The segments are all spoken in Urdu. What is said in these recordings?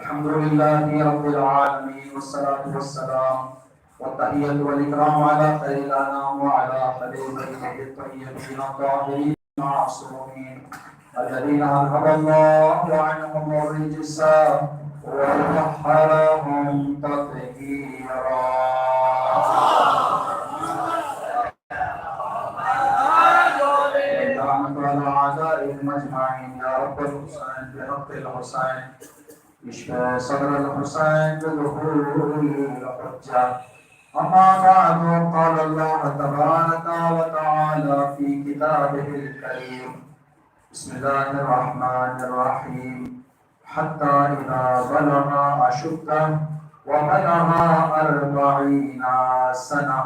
الحمد لله رب العالمين والصلاة والسلام والتحية والإكرام على خير الأنام وعلى خليفته الطيبين الطاهرين المعصومين الذين أذهب الله عنهم الرجس وطهرهم تطهيرا. على أعدائهم أجمعين يا رب الحسين بحق الحسين اشفى صدر الحسين بظهور الحجة. أما بعد قال الله تبارك وتعالى في كتابه الكريم بسم الله الرحمن الرحيم حتى إذا بلغ أشده وبلغ 40 سنة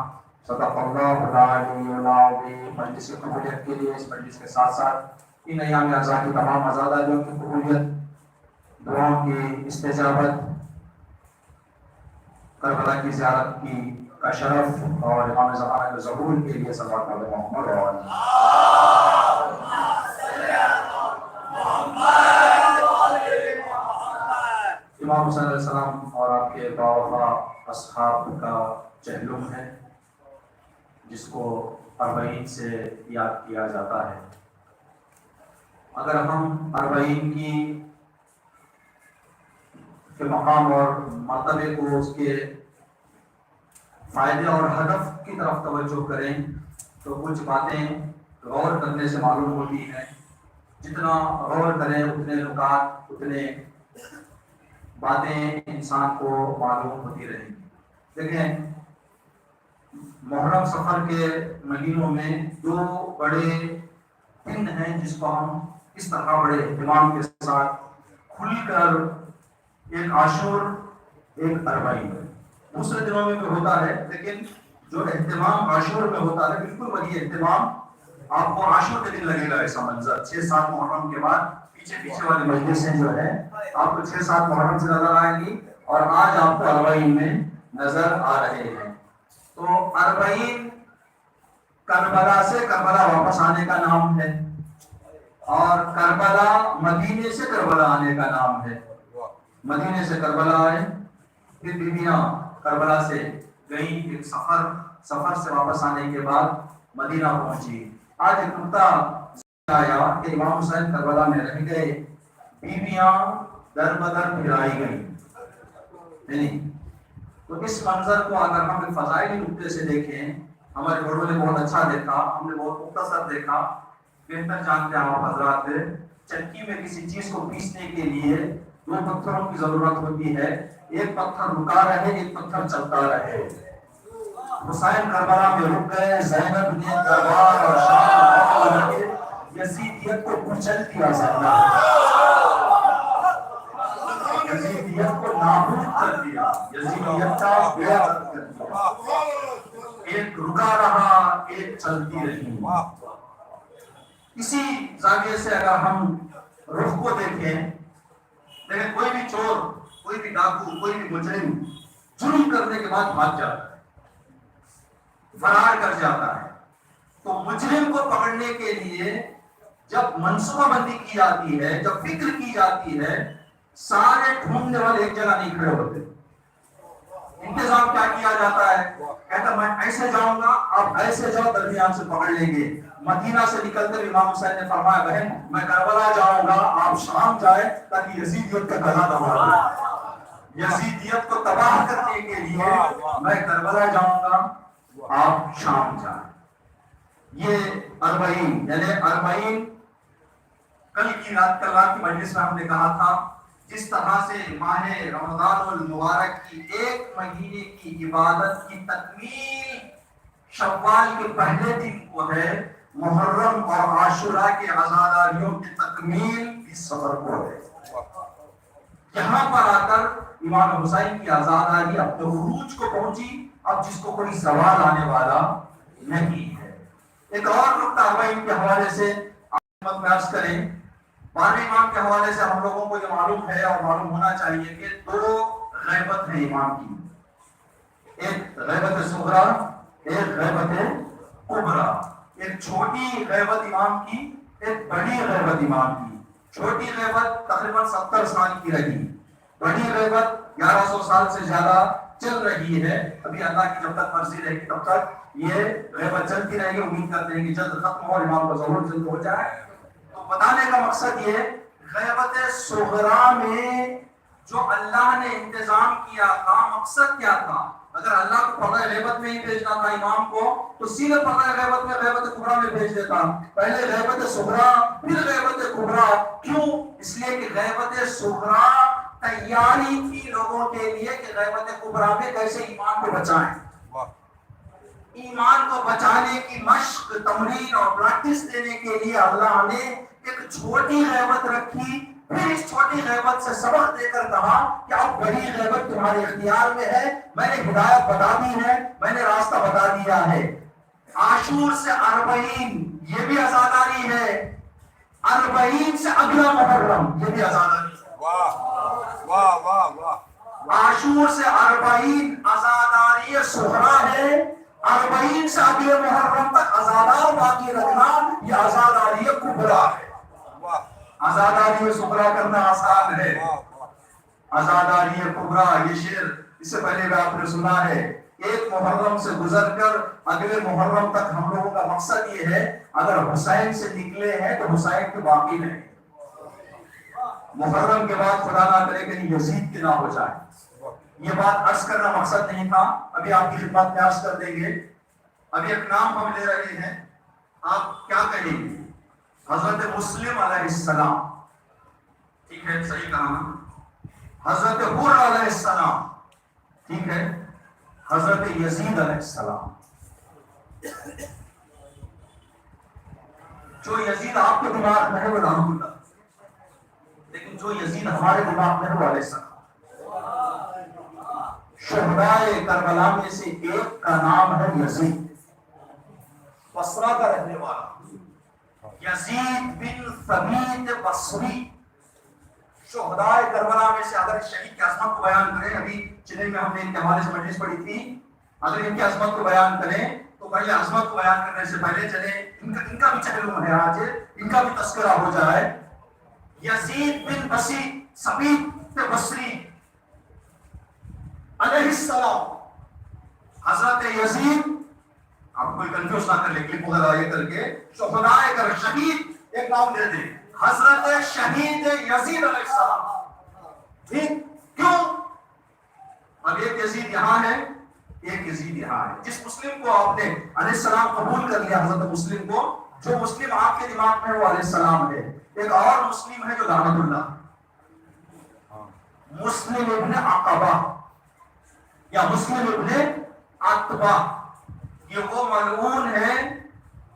صدق اللہ العلی العظیم. مجلس کی قبولیت کے لیے اس مجلس کے ساتھ ساتھ ان ایام اعزاء کی تمام عزاداریوں کی قبولیت، دعاؤں کی استجابت، کربلا کی زیارت کا شرف اور امام زمانہ کے ظہور کے لیے صلوات علی محمد و آلہ. امام حسین علیہ السلام اور آپ کے باوفا اصحاب کا چہلم ہے جس کو 40 سے یاد کیا جاتا ہے. اگر ہم 40 کے مقام اور مرتبے کو، اس کے فائدے اور ہدف کی طرف توجہ کریں تو کچھ باتیں غور کرنے سے معلوم ہوتی ہیں. جتنا غور کریں اتنے نکات، اتنے باتیں انسان کو معلوم ہوتی رہیں گی. دیکھیں، محرم سفر کے مہینوں میں 2 بڑے دن ہیں جس کو ہم اس طرح بڑے اہتمام کے ساتھ کھل کر، ایک عاشور، ایک 40. دوسرے دنوں میں بھی ہوتا ہے، لیکن جو اہتمام عاشور میں ہوتا ہے بالکل وہی اہتمام آپ کو عاشور کے دن لگے گا. ایسا منظر 6-7 محرم کے بعد پیچھے والی مجلسیں جو ہے آپ کو 6-7 محرم سے نظر آئیں گی، اور آج آپ کو 40 میں نظر آ رہے ہیں. تو 40 کربلا سے کربلا واپس آنے کا نام ہے، اور کربلا مدینے سے کربلا آنے کا نام ہے. مدینے سے کربلا آئے، پھر بیویاں کربلا سے گئیں، پھر سفر سے واپس آنے کے بعد مدینہ پہنچی. آج ایک نقطہ آیا کہ امام حسین کربلا میں رہ گئے، بیویاں در بدر پھرائی گئیں. تو اس منظر کو اگر ہم فضائلی نقطے سے دیکھیں، ہمارے بڑوں نے بہت اچھا دیکھا، ہم نے بہت مختصر دیکھا. بہتر جانتے ہیں آپ حضرات، چکی میں کسی چیز کو پیسنے کے لیے 2 پتھروں کی ضرورت ہوتی ہے. ایک پتھر رکا رہے، ایک پتھر چلتا رہے. حسین کربلا میں رک گئے. زینب نے دربار اور شام کے یزیدیت کو کچل دیا. یزیدیت کو نابود کر دیا، یزیدیت کا بیعت کر دیا. ایک رکا رہا، ایک چلتی رہی. اسی زاویے سے اگر ہم رخ کو دیکھیں، لیکن کوئی بھی چور، کوئی بھی ڈاکو، کوئی بھی مجرم جرم کرنے کے بعد بھاگ جاتا ہے، فرار کر جاتا ہے. تو مجرم کو پکڑنے کے لیے جب منصوبہ بندی کی جاتی ہے، جب فکر کی جاتی ہے، سارے ڈھونڈنے والے ایک جگہ نہیں کھڑے ہوتے. انتظام کیا کیا جاتا ہے؟ کہتا میں ایسے جاؤں گا، آپ ایسے جاؤ، درمیان سے پکڑ لیں گے. مدینہ سے نکل کر امام حسین نے فرمایا بہن میں کربلا جاؤں گا، آپ شام جائیں تاکہ یزیدیت کا گلا دبا دیں. یزیدیت کو تباہ کرنے کے لیے میں کربلا جاؤں گا، آپ شام جائیں. یہ 40 یعنی 40 کل رات کی مجلس میں ہم نے کہا تھا، جس طرح سے ماہ رمضان المبارک کی 1 مہینے کی عبادت کی تکمیل شوال کے پہلے دن کو ہے، محرم اور عاشورہ کے عزاداریوں کی تکمیل اس سفر کو ہے. یہاں پر آ کر امام حسین کی عزاداری اپنے عروج کو پہنچی، اب جس کو کوئی سوال آنے والا نہیں ہے. ایک اور نقطہ 40 کے حوالے سے آپ میں عرض کریں. 12 امام کے حوالے سے ہم لوگوں کو یہ معلوم ہے اور معلوم ہونا چاہیے کہ 2 غیبت ہیں امام کی. ایک غیبت صغرا، ایک غیبت کبرا. ایک چھوٹی غیبت امام کی، ایک بڑی غیبت امام کی. چھوٹی غیبت تقریباً 70 سال کی رہی، بڑی غیبت 1100 سال سے زیادہ چل رہی ہے. ابھی اللہ کی جب تک مرضی رہے گی تب تک یہ غیبت چلتی رہے گی. امید کرتے ہیں کہ جلد ختم ہو, امام کا ظہور جلد ہو جائے. تو بتانے کا مقصد یہ غیبت صغرا میں جو اللہ نے انتظام کیا تھا, مقصد کیا تھا؟ اگر اللہ کو پردہ غیبت میں ہی بھیجنا تھا امام کو تو سیدھے پردہ غیبت میں غیبت کبریٰ میں بھیج دیتا. پہلے غیبت صغرا پھر غیبت کبریٰ. کیوں؟ اس لیے کہ غیبت صغرا تیاری تھی لوگوں کے لیے کہ غیبت کبریٰ میں کیسے ایمان کو بچائیں. ایمان کو بچانے کی مشق, تمرین اور پریکٹس دینے کے لیے اللہ نے ایک چھوٹی غیبت رکھی. پھر اس چھوٹی غیبت سے سبق دے کر کہا کہ اب بڑی غیبت تمہارے اختیار میں ہے, میں نے ہدایت بتا دی ہے, میں نے راستہ بتا دیا ہے. عاشور سے 40 یہ بھی عزاداری ہے, 40 سے اگلا محرم یہ بھی عزاداری ہے. واہ واہ واہ واہ. عاشور سے 40 عزاداری صغرا ہے, 40 سے اگلے محرم تک عزادار باقی رکھنا یہ عزاداری کبریٰ ہے. عزاداری صغرا کرنا آسان ہے, عزاداری کبریٰ یہ شعر اس سے پہلے بھی آپ نے سنا ہے. ایک محرم سے گزر کر اگلے محرم تک ہم لوگوں کا مقصد یہ ہے اگر حسین سے نکلے ہیں تو حسین کے باقی نہیں. محرم کے بعد خدا نہ کرے کہیں یزید کے نہ ہو جائے. یہ بات عرض کرنا مقصد نہیں تھا, ابھی آپ کی خدمت میں عرض کر دیں گے. ابھی ایک نام ہم لے رہے ہیں, آپ کیا کہیں گے؟ حضرت مسلم علیہ السلام. ٹھیک ہے, صحیح کہا نا. حضرت حر علیہ السلام. ٹھیک ہے. حضرت یزید علیہ السلام. جو یزید آپ کے دماغ میں ہے وہ رحمۃ اللہ, لیکن جو یزید ہمارے دماغ میں ہے وہ علیہ السلام. شہدائے کربلا میں سے ایک کا نام ہے یزید, بصرہ کا رہنے والا یزید بن ثبیت بصری. شہدائے کربلا میں سے اگر شہید کی عظمت کو بیان کریں, ابھی چنئی میں ہم نے ان کے حوالے سے مجلس پڑھی تھی, اگر ان کی عظمت کو بیان کریں تو پہلے عظمت کو بیان کرنے سے پہلے چلے ان کا بھی چہلم ہے, آج ان کا بھی تذکرہ ہو جائے. یزید بن بصری ثبیت بصری علیہ السلام. حضرت یزید, آپ کوئی کنفیوز نہ کر لے, کلپ وغیرہ یہ کر کے شہدائے کر شہید ایک نام دے دیں, حضرت شہید یزید علیہ السلام. ٹھیک, کیوں؟ اب ایک یزید یہاں ہے, ایک یزید یہاں ہے. جس مسلم کو آپ نے علیہ السلام قبول کر لیا, حضرت مسلم کو, جو مسلم آپ کے دماغ میں ہے وہ علیہ السلام ہے. ایک اور مسلم ہے جو لعنت اللہ, مسلم ابن عقبہ یا مسلم ابن عتبہ. یہ وہ ملعون ہے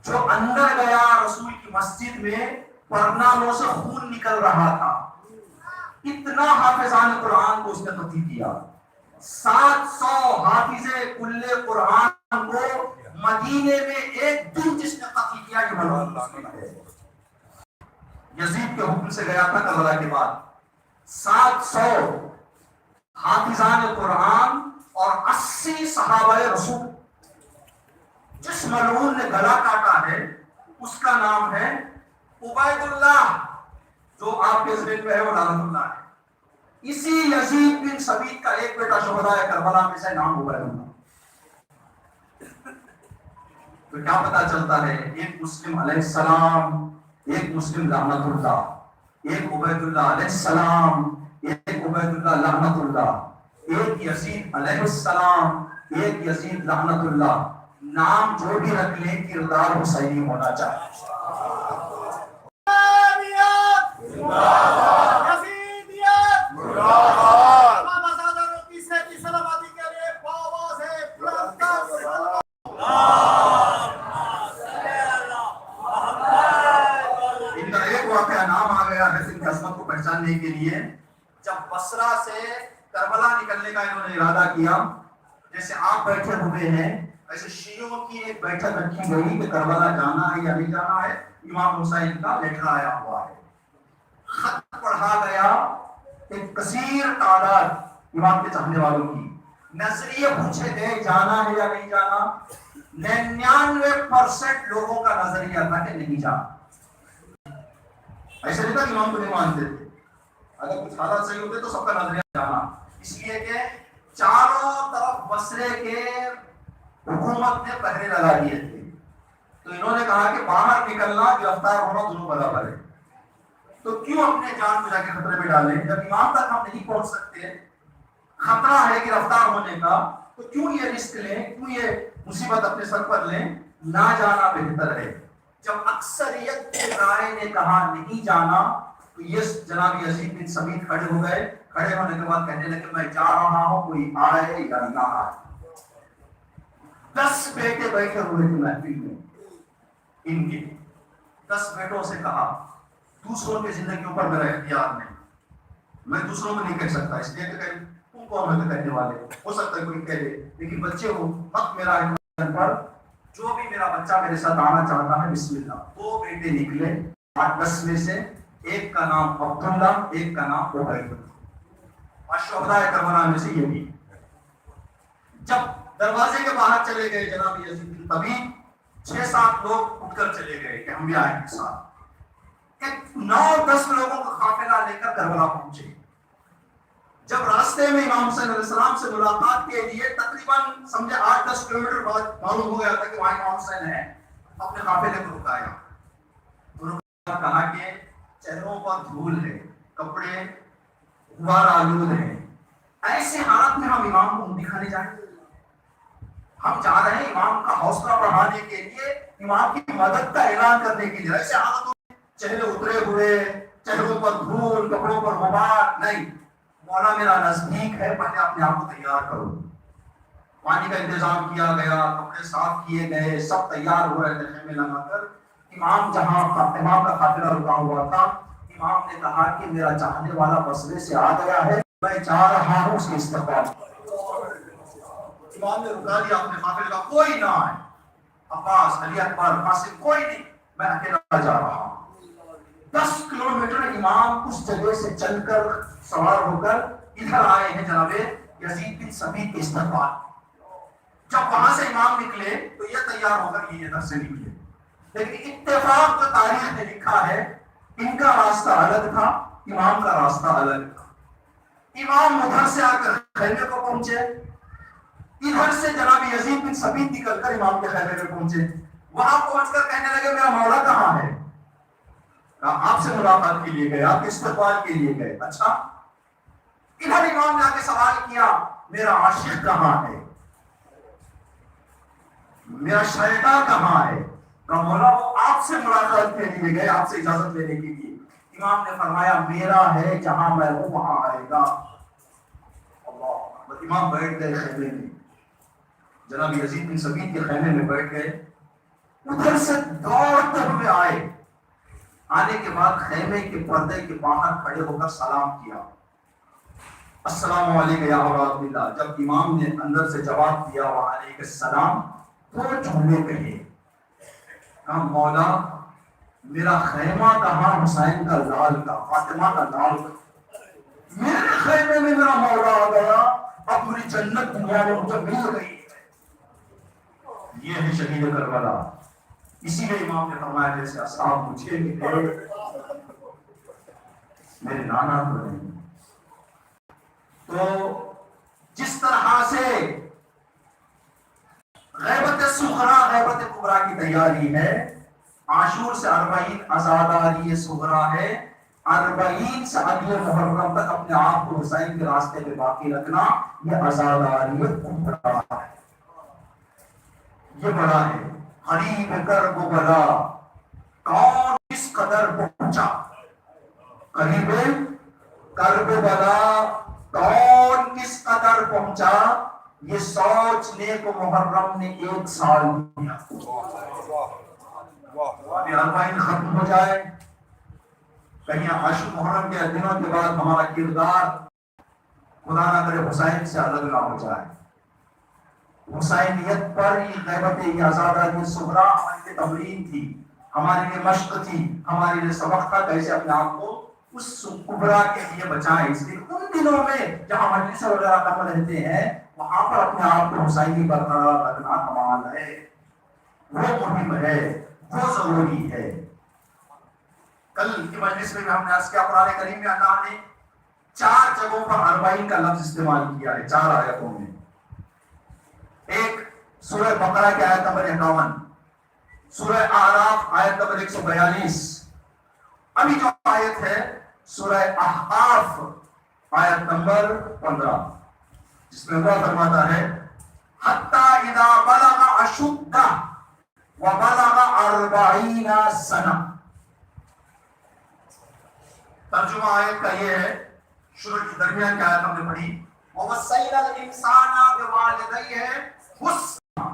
جو اندر گیا رسول کی مسجد میں, پرناموں سے خون نکل رہا تھا. اتنا حافظان قرآن کو اس نے قتل کیا. 700 حافظ کل قرآن کو مدینے میں ایک دن جس نے قتل کیا یہ ملعون ہے. یزید کے حکم سے گیا تھا کربلا کے بعد. 700 حافظان قرآن اور 80 صحابہ رسول. جس ملعون نے گلا کاٹا ہے اس کا نام ہے عبید اللہ, جو آپ کے ذہن میں ہے وہ لعنت اللہ ہے. اسی یزید بن ثبیت کا ایک بیٹا شہدائے کربلا میں سے نام عبید اللہ. تو کیا پتا چلتا ہے؟ ایک مسلم علیہ السلام, ایک مسلم لعنت اللہ, ایک عبید اللہ علیہ السلام, ایک عبید اللہ لعنت اللہ, ایک یزید علیہ السلام, ایک یزید لعنت اللہ. نام جو بھی رکھ لیں کردار حسینی ہونا چاہیے. ان کا ایک واقعہ نام آ گیا ہے ان کی عظمت کو پہچاننے کے لیے. جب بصرہ سے کربلا نکلنے کا انہوں نے ارادہ کیا, جیسے آپ بیٹھے ہوئے ہیں ایسے شیعوں کی ایک بیٹھک رکھی گئی کہ کربلا جانا ہے یا نہیں جانا ہے. امام حسین کا لیٹر آیا ہوا ہے, خط پڑھا گیا, ایک کثیر تعداد امام کے چاہنے والوں کی. نظریے پوچھے گئے جانا ہے یا نہیں جانا. 99% لوگوں کا نظریہ تھا کہ نہیں جانا. ایسے نہیں تھا کہ امام کو نہیں مانتے تھے, اگر کچھ حالات صحیح ہوتے تو سب کا نظریہ جانا، اس لیے کہ چاروں طرف بصرے کے حکومت نے پہرے لگا دیے تھے، تو انہوں نے کہا کہ باہر نکلنا گرفتار ہونا دونوں برابر ہے، تو کیوں اپنے جان کو جا کے خطرے میں ڈالیں؟ جب امام تک ہم نہیں پہنچ سکتے، خطرہ ہے گرفتار ہونے کا، تو کیوں یہ رسک لیں، کیوں یہ مصیبت اپنے سر پر لیں؟ نہ جانا بہتر ہے۔ جب اکثریت کی رائے نے کہا نہیں جانا، تو یہ جناب یزید بن سمیت کھڑے ہو گئے، کھڑے ہونے کے بعد کہنے لگے میں جا رہا ہوں، کوئی آئے یا نہ آئے۔ 10 بیٹے بیٹھے ہوئے تھے محفل میں، ان کے 10 بیٹوں سے کہا دوسروں کی زندگیوں پر میرا اختیار نہیں، میں دوسروں کو نہیں کہہ سکتا، اس لیے کہ تم کون ہو کہنے والے، ہو سکتا ہے کوئی کہہ دے، لیکن بچے ہو، حق میرا ہے پر جو بھی میرا بچہ میرے ساتھ آنا چاہتا ہے بسم اللہ۔ 2 بیٹے نکلے 8-10 میں سے، ایک کا نام عبداللہ، ایک کا نام عبید اللہ، اور شہداء کربلا میں سے یہ بھی۔ جب دروازے کے باہر چلے گئے جناب یزید بن طبیب، 6-7 لوگ اٹھ کر چلے گئے کہ ہم بھی آئیں کے ساتھ، 9-10 لوگوں کا قافلہ لے کر کربلا پہنچے۔ جب راستے میں امام حسین علیہ السلام سے ملاقات کے لیے تقریباً سمجھے 8-10 کلومیٹر بعد معلوم ہو گیا تھا کہ وہاں امام حسین ہے، اپنے قافلے کو رکایا، کہا کہ چہروں پر دھول ہے، کپڑے غبار آلود ہیں، ایسے حالات میں ہم امام کو دکھانے جائیں؟ ہم جا رہے ہیں امام کا حوصلہ بڑھانے کے لیے، امام کی مدد کا اعلان کرنے کے لیے، ایسے حالاتوں میں چہرے اترے ہوئے، چہروں پر دھول، کپڑوں پر غبار نہیں۔ مولا میرا نزدیک ہے، پہلے اپنے آپ کو تیار کرو۔ پانی کا انتظام کیا گیا، کپڑے صاف کیے گئے، سب تیار ہو رہے تھے خیمے لگا کر۔ امام کا قافلہ رکا ہوا تھا، امام نے کہا کہ میرا چاہنے والا بصرے سے آ گیا ہے، میں جا رہا ہوں اس کے استقبال۔ امام نے رکا دیا اپنے قافلے کا، کوئی نہ آئے، عباس، علی اکبر، قاسم، کوئی نہیں، میں اکیلا جا رہا ہوں۔ 10 کلومیٹر امام اس جگہ سے چل کر سوار ہو کر ادھر آئے ہیں جناب یزید بن سمیت کے استقبال۔ جب وہاں سے امام نکلے تو یہ تیار ہو کر یہ ادھر سے نکلے، لیکن اتفاق جو تاریخ نے لکھا ہے، ان کا راستہ الگ تھا، امام کا راستہ الگ تھا۔ امام ادھر سے آ کر خیمے کو پہنچے، ادھر سے جناب یزید بن سمیت نکل کر امام کے خیمے میں پہنچے۔ وہاں پہنچ کر کہنے لگے میرا مولا کہاں ہے؟ آپ سے ملاقات کے لیے گئے، آپ کے استقبال کے لیے گئے۔ اچھا، ادھر امام نے آ کے سوال کیا میرا عاشق کہاں ہے، میرا شیدا کہاں ہے؟ کہا مولا وہ آپ سے ملاقات کے لیے گئے، آپ سے اجازت لینے کے لیے۔ امام نے فرمایا میرا ہے جہاں میں ہوں وہاں آئے گا۔ اللہ، امام بیٹھ گئے خیمے میں، جناب یزید بن سمیت کے خیمے میں بیٹھ گئے۔ ادھر سے دوڑتے ہوئے آئے، آنے کے بعد خیمے کے پردے کے باہر کھڑے ہو کر سلام کیا، السلام علیکم یا اولاد اللہ۔ جب امام نے اندر سے جواب دیا وعلیکم السلام، تو جملے کہے، کہا مولا میرا خیمہ کہاں حسین کا لال کا، فاطمہ کا لال کا، میرے خیمے میں میرا مولا آ گیا، اب پوری جنت دنیا میں مجھے مل گئی۔ یہ ہے شہید کربلا۔ اسی لیے امام نے فرمایا جیسے اصحاب مجھے ملے میرے نانا کو نہیں۔ تو جس طرح سے غیبت صغرا غیبت کبرا کی تیاری ہے، عاشور سے 40 عزاداری صغرا ہے، 40 سے اگلے محرم تک اپنے آپ کو حسین کے راستے پہ باقی رکھنا، یہ عزاداری کبرا ہے، یہ بڑا ہے۔ قریب کرب بلا کون کس قدر پہنچا، قریب کرب بلا کون کس قدر پہنچا، یہ سوچنے کو محرم نے 1 سال دیا۔ ابھی 40 ختم ہو جائے، کہیں عاشور محرم کے دنوں کے بعد ہمارا کردار خدا نہ کرے حسین سے الگ نہ ہو جائے۔ حسینیت پر یہ غیبت یہ آزاداری صغرا ہمارے لیے تمرین تھی، ہمارے لیے مشق تھی، ہمارے لیے سبق تھا کیسے اپنے آپ کو اس کبرا کے لیے بچائیں۔ اس لیے ان دنوں میں جہاں مجلس وغیرہ کم رہتے ہیں، وہاں پر اپنے آپ کو حسینی برقرار رکھنا کمال ہے، وہ مہم ہے، وہ ضروری ہے۔ کل کی مجلس میں ہم نے عرض کیا قرآن کریم میں اللہ نے 4 جگہوں پر 40 کا لفظ استعمال کیا ہے 4 آیتوں میں. ایک سورہ بقرہ کی آیت نمبر 51، سورہ اعراف آیت نمبر 142، ابھی جو آیت ہے سورہ احقاف آیت نمبر 15، جس میں اللہ فرماتا ہے حتی اذا بلغ اشدہ وبلغ 40 سنہ. ترجمہ آیت کا یہ ہے، شروع کی درمیان کی آیت ہم نے پڑھی وَوَصَّيْنَا الْإِنسَانَ بِوَالِدَيْهِ حُسْنًا،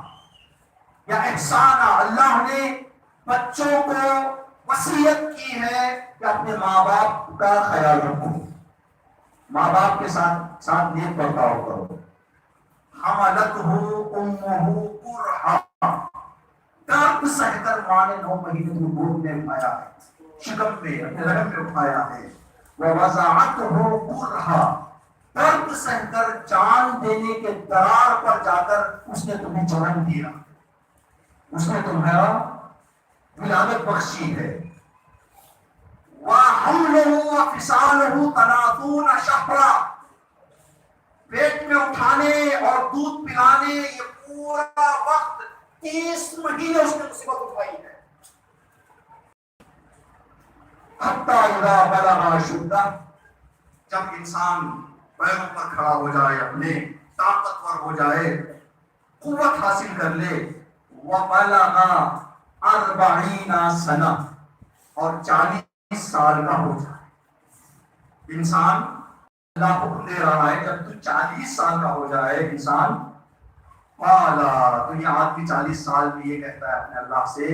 یا احسانہ، اللہ نے بچوں کو وصیت کی ہے کہ اپنے ماں باپ کا خیال رکھو، ماں باپ کے ساتھ نیک برتاؤ کرو. حملتہ امہ کرہا، درد سہ کر ماں نے 9 مہینے کو گود میں اٹھایا ہے، شکم میں اپنے رحم میں اٹھایا ہے. ووضعتہ کرہا، درد سہ کر جان دینے کے درار پر جا کر اس نے تمہیں جنم دیا، اس نے تمہارا ولادت بخشی ہے. وحملہ وفصالہ 30 شہرا، پیٹ میں اٹھانے اور دودھ پلانے یہ پورا وقت 30 مہینے اس نے مصیبت اٹھائی ہے. حتی اذا بلغ اشدہ، جب انسان پیروں پر کھڑا ہو جائے، اپنے طاقتور ہو جائے، قوت حاصل کر لے. وبلغ 40 سنہ، اور 40 سال کا ہو جائے انسان. اللہ حکم دے رہا ہے جب تو 40 سال کا ہو جائے انسان، قالا، تو یہ آدمی 40 سال میں یہ کہتا ہے اپنے اللہ سے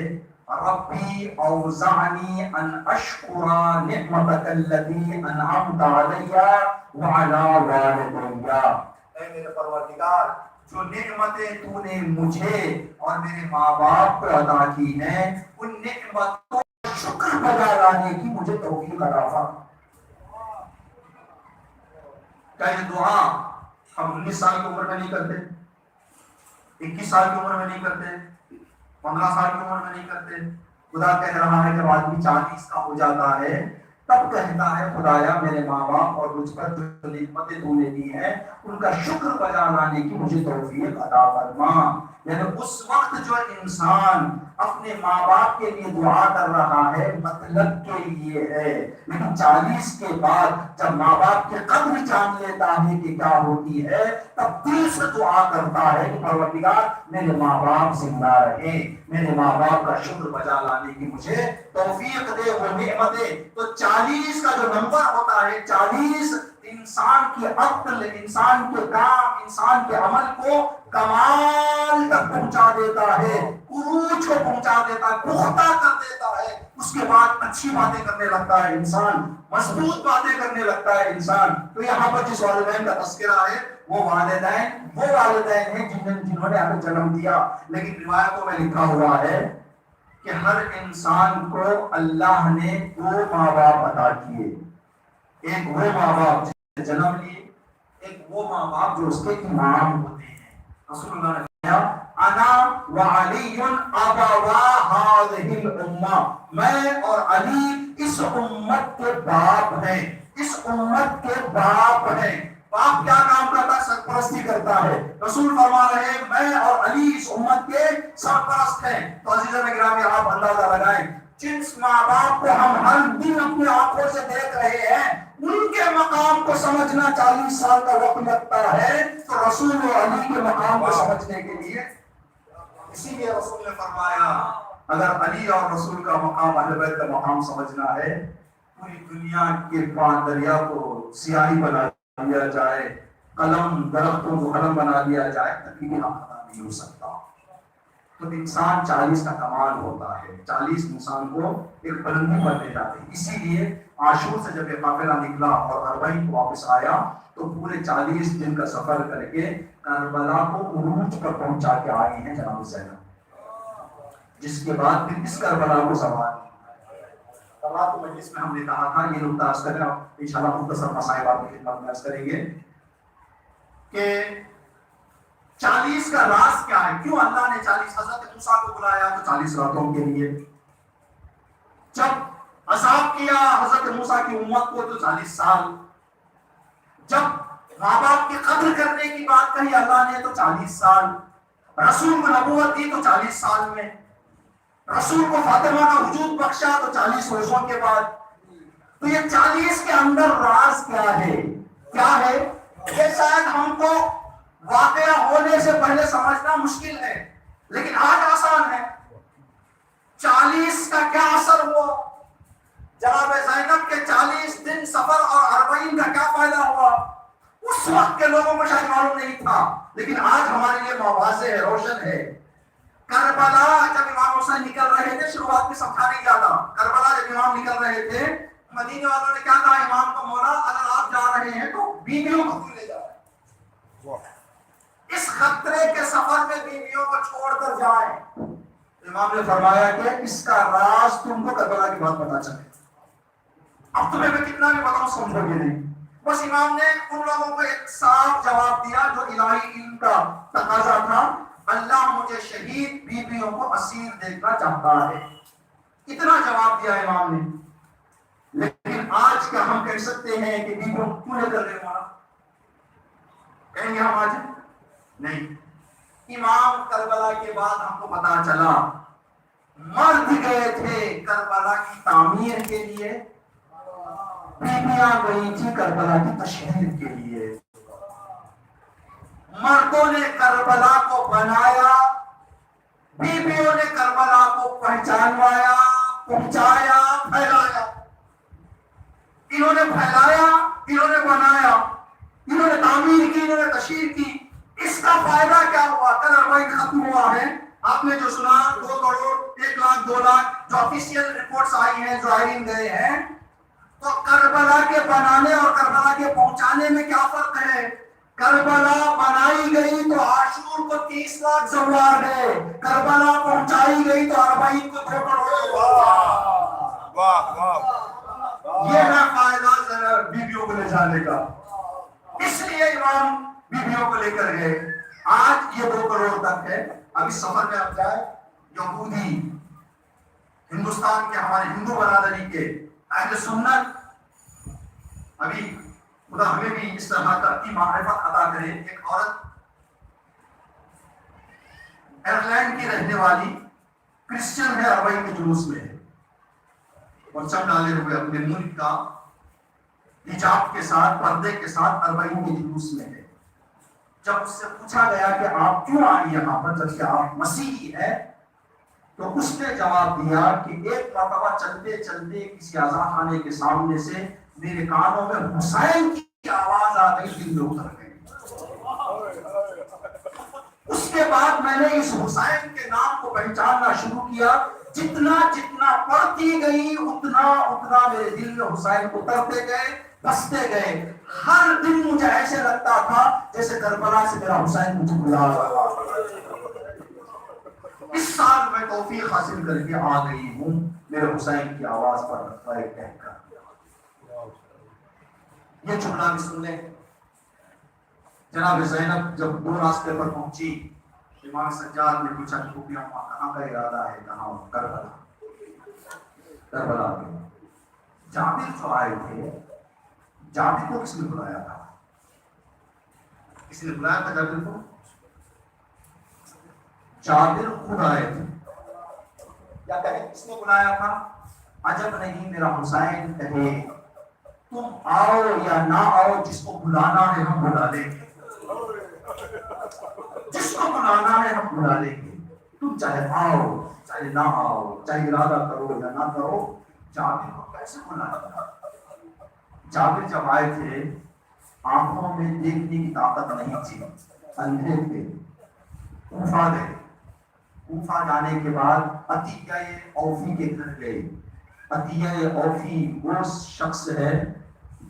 ربی اوزعنی ان اشکر نعمتک التي انعمت علی وعلی والدی. اے میرے پروردگار، جو نعمتیں تو نے مجھے اور میرے ماں باپ کو عطا کی ہیں، ان نعمتوں کا شکر بجا لانے کی مجھے توفیق عطا فرما. کیا یہ دعا ہم 19 سال کی عمر میں نہیں کرتے، 21 سال کی عمر میں نہیں کرتے، 15 سال کی عمر میں نہیں کرتے؟ خدا کہہ رہا ہے جب آدمی 40 کا ہو جاتا ہے تب کہتا ہے خدایا میرے ماں باپ اور مجھ پر جو نعمتیں تو نے دی ہیں ان کا شکر بجا لانے کی مجھے توفیق عطا فرما. یعنی اس وقت جو انسان اپنے ماں باپ کے لیے دعا کر رہا ہے مطلب کے لیے ہے، لیکن 40 کے بعد جب ماں باپ کی قدر جان لیتا ہے کہ کیا ہوتی ہے تب دل سے دعا کرتا ہے کہ پروردگار میرے ماں باپ زندہ رہے، میرے ماں باپ کا شکر بجا لانے کی مجھے توفیق دے، وہ نعمتیں. تو 40 کا جو نمبر ہوتا ہے، 40 انسان کی عقل، انسان کے کام، انسان کے عمل کو کمال تک پہنچا دیتا ہے، عروج کو پہنچا دیتا ہے، پختہ کر دیتا ہے. اس کے بعد اچھی باتیں کرنے لگتا ہے انسان، مضبوط باتیں کرنے لگتا ہے انسان. تو یہاں پر جس والدین کا تذکرہ ہے وہ والدین ہیں جنہوں نے ہمیں جنم دیا. لیکن روایتوں میں لکھا ہوا ہے کہ ہر انسان کو اللہ نے 2 ماں باپ عطا کیے. ایک وہ ماں باپ جس نے جنم لیے، ایک وہ ماں باپ جو اس کے امام ہوتے ہیں. رسول اللہ نے فرمایا انا وعلی ابوا هذه الامه، میں اور علی اس امت کے باپ ہیں، اس امت کے باپ ہیں. باپ کیا کام کرتا ہے؟ سرپرستی کرتا ہے. رسول فرما رہے ہیں میں اور علی اس امت کے سرپرست ہیں. تو عزیزان گرامی آپ اندازہ لگائیں جن ماں باپ کو ہم ہر دن اپنی آنکھوں سے دیکھ رہے ہیں ان کے مقام کو سمجھنا 40 سال کا وقت لگتا ہے، تو رسول و علی کے مقام کو سمجھنے کے لیے اسی لیے رسول نے فرمایا اگر علی اور رسول کا مقام اہل بیت کا مقام سمجھنا ہے پوری دنیا کے 5 دریا کو سیاہی بنا دیا جائے، قلم درختوں کو قلم بنا دیا جائے، تبھی بھی پتہ نہیں ہو سکتا. تو انسان 40 کا کمال ہوتا ہے، 40 انسان کو ایک بلندی پر لے جاتے ہیں. اسی لیے عاشور سے جب یہ قافلہ نکلا اور 40 کو واپس آیا تو پورے 40 دن کا سفر کر کے کربلا کو عروج پر پہنچا کے آئی ہیں جناب زینب، جس کے بعد پھر اس کربلا کو سوال رات مجلس میں ہم نے کہا تھا یہ نقطہ عرض کریں، انشاءاللہ مختصر مسائل آپ کی خدمت میں عرض کریں گے کہ 40 کا راز کیا ہے، کیوں اللہ نے 40 حضرت موسیٰ کو بلایا تو 40 راتوں کے لیے، جب عذاب کیا حضرت موسیٰ کی امت کو تو 40 سال، جب ماں باپ کی قدر کرنے کی بات کہی اللہ نے تو 40 سال، رسول کو نبوت دی تو 40 سال میں، رسول کو فاطمہ کا وجود بخشا تو 40 روزوں کے بعد. تو یہ 40 کے اندر راز کیا ہے؟ کیا ہے یہ شاید ہم کو واقعہ ہونے سے پہلے سمجھنا مشکل ہے، لیکن آج آسان ہے. 40 کا کیا اثر ہوا؟ جناب زینب کے 40 دن سفر اور 40 کا کیا فائدہ ہوا؟ اس وقت کے لوگوں کو شاید معلوم نہیں تھا، لیکن آج ہمارے لیے واضح ہے، روشن ہے. کربلا جب امام حسین نکل رہے تھے، شروعات میں سمجھا نہیں جاتا، کربلا جب امام نکل رہے تھے، مدینے والوں نے کیا کہا امام کو، مولا اگر آپ جا رہے ہیں تو بیویوں کو کیوں لے جائیں؟ اس خطرے کے سفر میں بیویوں کو چھوڑ کر جائیں. امام نے فرمایا کہ اس کا راز تم کو کربلا کی بات پتا چلے. اب تمہیں میں کتنا بھی بتاؤں سمجھو گے نہیں. بس امام نے ان لوگوں کو ایک صاف جواب دیا جو الہی علم کا تقاضا تھا، اللہ مجھے شہید بیویوں کو اسیر دیکھنا چاہتا ہے. اتنا جواب دیا امام نے. لیکن آج کیا ہم کہہ سکتے ہیں کہ بیویوں کو کیوں لے کر گئے مولا؟ کہیں گے ہم آج؟ نہیں. امام کربلا کے بعد ہم کو پتا چلا مرد گئے تھے کربلا کی تعمیر کے لیے، بیویاں گئی تھی کربلا کی تشہیر کے لیے. مردوں نے کربلا کو بنایا، بیویوں نے کربلا کو پہچانوایا، پہنچایا، پھیلایا. انہوں نے پھیلایا، انہوں نے بنایا، انہوں نے تعمیر کی، انہوں نے تشہیر کی. اس کا فائدہ کیا ہوا؟ کل 40 ختم ہوا ہے. آپ نے جو سنا 2 کروڑ 1 لاکھ 2 لاکھ جو آفیشیل رپورٹس آئی ہیں، جو زائرین گئے ہیں، تو کربلا کے بنانے اور کربلا کے پہنچانے میں کیا فرق ہے؟ کربلا بنائی گئی تو عاشور کو 30 لاکھ زوار گئے، کربلا پہنچائی گئی تو 40 کو 2 کروڑ. واہ واہ. یہ ہے فائدہ بیویوں کو لے جانے کا. اس لیے امام بیویوں کو لے کر گئے. آج یہ 2 کروڑ تک ہے. ابھی سفر میں اب جائے یہودی، ہندوستان کے ہمارے ہندو برادری کے اہل سنت، ابھی خدا ہمیں بھی اس طرح کی معرفت عطا کرے. ایک عورت آئرلینڈ کی رہنے والی کرسچن ہے، 40 کے جلوس میں ہے، پرچم ڈالے ہوئے اپنے ملک کا حجاب کے ساتھ، پردے کے ساتھ 40 کے جلوس میں ہے. جب اس سے پوچھا گیا کہ آپ کیوں آئی یہاں پر جبکہ آپ مسیحی ہیں، تو اس نے جواب دیا کہ ایک مرتبہ چلتے چلتے کسی عزاخانے کے سامنے سے میرے کانوں میں حسین کی آواز آ گئی، دل میں اتر گئی. اس کے بعد میں نے اس حسین کے نام کو پہچاننا شروع کیا. جتنا جتنا پڑھتی گئی اتنا اتنا میرے دل میں حسین اترتے گئے، بستے گئے. ہر دن مجھے ایسے لگتا تھا جیسے کربلا سے میرا حسین مجھے بلا رہا. اس سال میں توفیق حاصل کر کے آ گئی ہوں میرے حسین کی آواز پر کہہ کر. یہ جملہ بھی سن لیں. جناب زینب جب 2 راستے پر پہنچی، امام سجاد نے پوچھا کہ کہاں کا ارادہ ہے؟ کہاں؟ کربلا. کربلا میں جابر جو آئے تھے، جابر کو کس نے بلایا تھا؟ کس نے بلایا تھا جابر کو؟ جابر خود آئے تھے. یا کہیں کس نے بلایا تھا؟ عجب نہیں میرا حسین کہے تم آؤ یا نہ آؤ، جس کو بلانا ہے ہم بلا لیں گے، جس کو بلانا ہے ہم بلا لیں گے. تم چاہے آؤ چاہے نہ آؤ، چاہے ارادہ کرو یا نہ کرو. جابر کو کیسے بلایا؟ جابر جب آئے تھے آنکھوں میں دیکھنے کی طاقت نہیں تھی، اندھے تھے. کوفہ گئے. کوفہ جانے کے بعد عطیہ اوفی کے گھر گئے. عطیہ اوفی وہ شخص ہے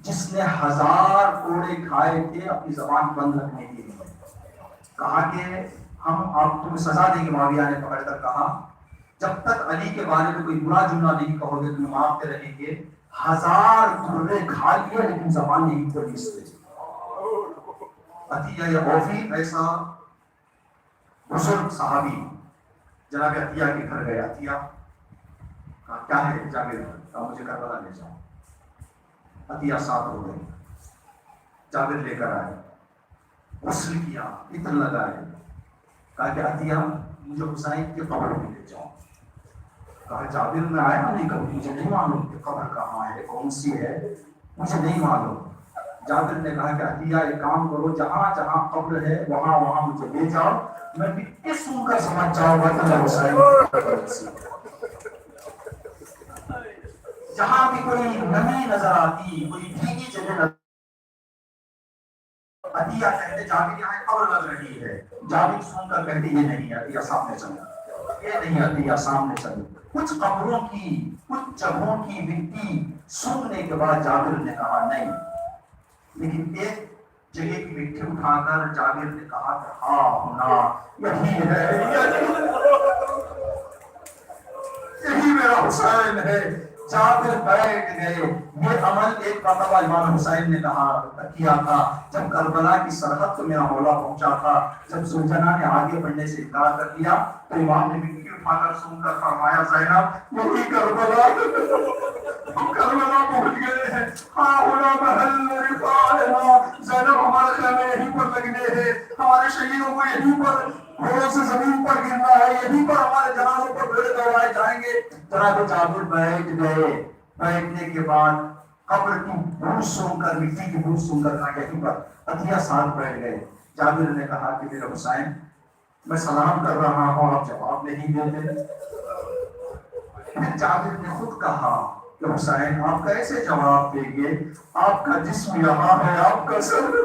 جس نے 1000 کوڑے کھائے تھے اپنی زبان بند رکھنے کے لیے. کہا کہ ہم آپ تمہیں سزا دیں گے. معاویہ نے پکڑ کر کہا جب تک علی کے بارے میں کوئی برا جملہ نہیں کہو گے تم معاف رہیں گے. 1000 کوڑے کھا لیے لیکن زبان نہیں کھولی اس نے. عطیہ اوفی ایسا بزرگ صحابی جناب عطیہ کے گھر گئے. عطیہ کہا کیا ہے؟ جابر کہا مجھے کربلا لے جاؤ. عطیہ ساتھ ہو گئے. جابر لے کر آئے، غسل کیا، عطر لگائے، کہا کہ عطیہ مجھے حسین کی قبر میں لے جاؤ۔ کہا جابر میں آیا نہیں کبھی، مجھے نہیں معلوم کہ قبر کہاں ہے، کون سی ہے، مجھے نہیں معلوم۔ جابر نے کہا کہ عطیہ ایک کام کرو، جہاں جہاں قبر ہے وہاں وہاں مجھے لے جاؤ، میں بھی سن کر سمجھ جاؤں گا کہ میں حسین کی قبر سی۔ جہاں بھی کوئی نمی نظر آتی، کوئی بھیگی جگہ نظر عطیہ کہتے جابر یہاں قبر لگ رہی ہے، جابر سن کر کہتے یہ نہیں عطیہ سامنے چلو، یہ نہیں عطیہ سامنے چلو۔ کچھ قبروں کی، کچھ جگہوں کی مٹی سننے کے بعد جابر نے کہا نہیں، لیکن ایک جگہ کی مٹی اٹھا کر جابر نے کہا کہ ہاں ہونا یہی ہے، یہی میرا حسین ہے۔ جابر بیٹھ گئے۔ یہ عمل ایک مرتبہ امام حسین نے کیا تھا جب کربلا کی سرحد کو میرا مولا پہنچا تھا، جب زوجنا نے آگے بڑھنے سے انکار کر دیا تو امام نے مٹی اٹھا کر سن کر فرمایا زینب یہی کربلا، ہم کربلا پہنچ گئے ہیں، ہاں ہونا محل رفاعنا، زینب ہمارے خیمے یہیں پر لگنے ہیں، ہمارے شہیدوں کو یہیں پر گھوڑوں سے زمین پر گرنا ہے، یہیں پر ہمارے جنازوں پر بھیڑ دوڑائے جائیں گے۔ جناب جابر بیٹھ گئے۔ بیٹھنے کے بعد قبر کی بو سن کر، مٹی کی بو سن کر کہا یہیں پر عطیہ ساتھ بیٹھ گئے۔ جابر نے کہا کہ میرے حسین میں سلام کر رہا ہوں، آپ جواب نہیں دیتے۔ جابر نے خود کہا کہ حسین آپ کیسے جواب دیں گے، آپ کا جسم یہاں ہے، آپ کا سر،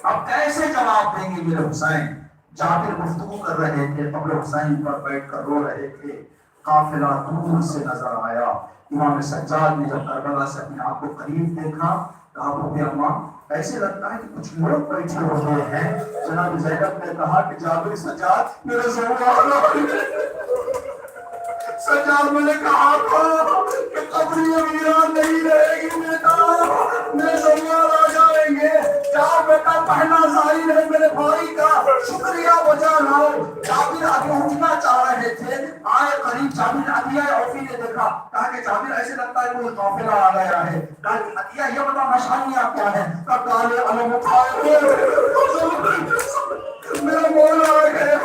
آپ کیسے جواب دیں گے میرے حسین۔ جابر گفتگو کر رہے تھے، قبر حسین پر بیٹھ کر رو رہے تھے۔ قافلہ دور سے نظر آیا۔ امام سجاد نے جب کربلا سے اپنے آپ کو قریب دیکھا، کہا بھوپی اماں ایسے لگتا ہے کہ کچھ لوگ بیٹھے ہوئے ہیں۔ جناب زینب نے کہا کہ جابر سجاد میرے زوال سجاد میں نے کہا تھا کہ قبری ویران نہیں رہے گی بیٹا، میرے زوال آ جائیں گے۔ جاب بیٹا پہلا ظاہر ہے میرے بھائی کا، شکریہ بجا لاؤ۔ جابر آگے اٹھنا چاہ رہے تھے، آئے قریب جابر عطیہ عوفی نے دیکھا، کہا کہ جابر ایسے لگتا ہے کوئی قافلہ آ گیا ہے۔ کہا کہ عطیہ یہ بتا نشانیاں کیا ہے؟ کہا کالے علم اٹھائے میرا مولا آ گئے،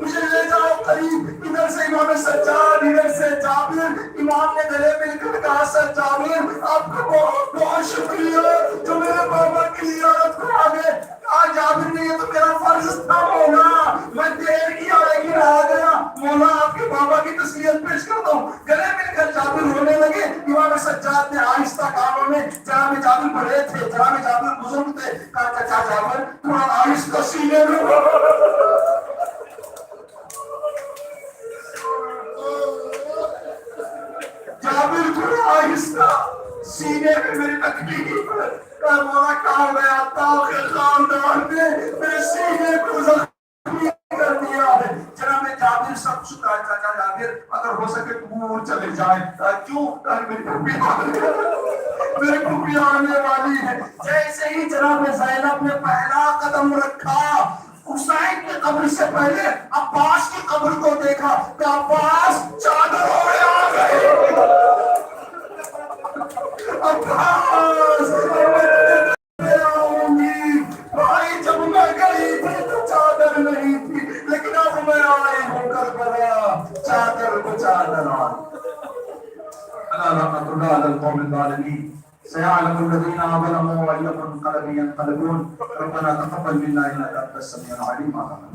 مجھے لے جاؤ قریب۔ ادھر سے امام سجاد، ادھر سے جابر۔ امام نے گلے مل کر کہا سر جابر آپ کا بہت بہت شکریہ جو میرے بابا کی زیارت کو آ گئے۔ آج جابر نے یہ تو میرا فرض تھا مولا، میں دیر کیا لیکن آ گیا، مولا آپ کے بابا کی تسلیت پیش کرتا ہوں۔ گلے مل کر جابر رونے لگے۔ امام سجاد نے آہستہ کانوں میں، جناب جابر بڑے تھے، جناب جابر بزرگ تھے، کہا چچا جابر تھوڑا آہستہ سینے میں جابر تھوڑا آہستہ سینے میں میری تکلیف کر مولا کہا گیا تاخ خاندان نے میرے سینے کو زخمی کر دیا ہے۔ جناب جابر سب شکا چاچا جابر اگر ہو سکے دور چلے جائیں۔ کیوں؟ میری پھوپھی آنے والی ہے۔ جیسے ہی جناب زینب نے پہلا قدم رکھا، حسین کی قبر سے پہلے عباس کی قبر کو دیکھا کہ عباس چادر اوڑے آ گئے۔ عباس میں آؤں گی، بھائی جب میں گئی تھی تو چادر نہیں تھی، لیکن اب میں آئی ہوں کربلا، چادر کو چادر آ رحمت اللہ علی القوم الظالمین۔ سيعلم الذين ظلموا أي منقلب ينقلبون ربنا تقبل منا إنك أنت السميع العليم آمين.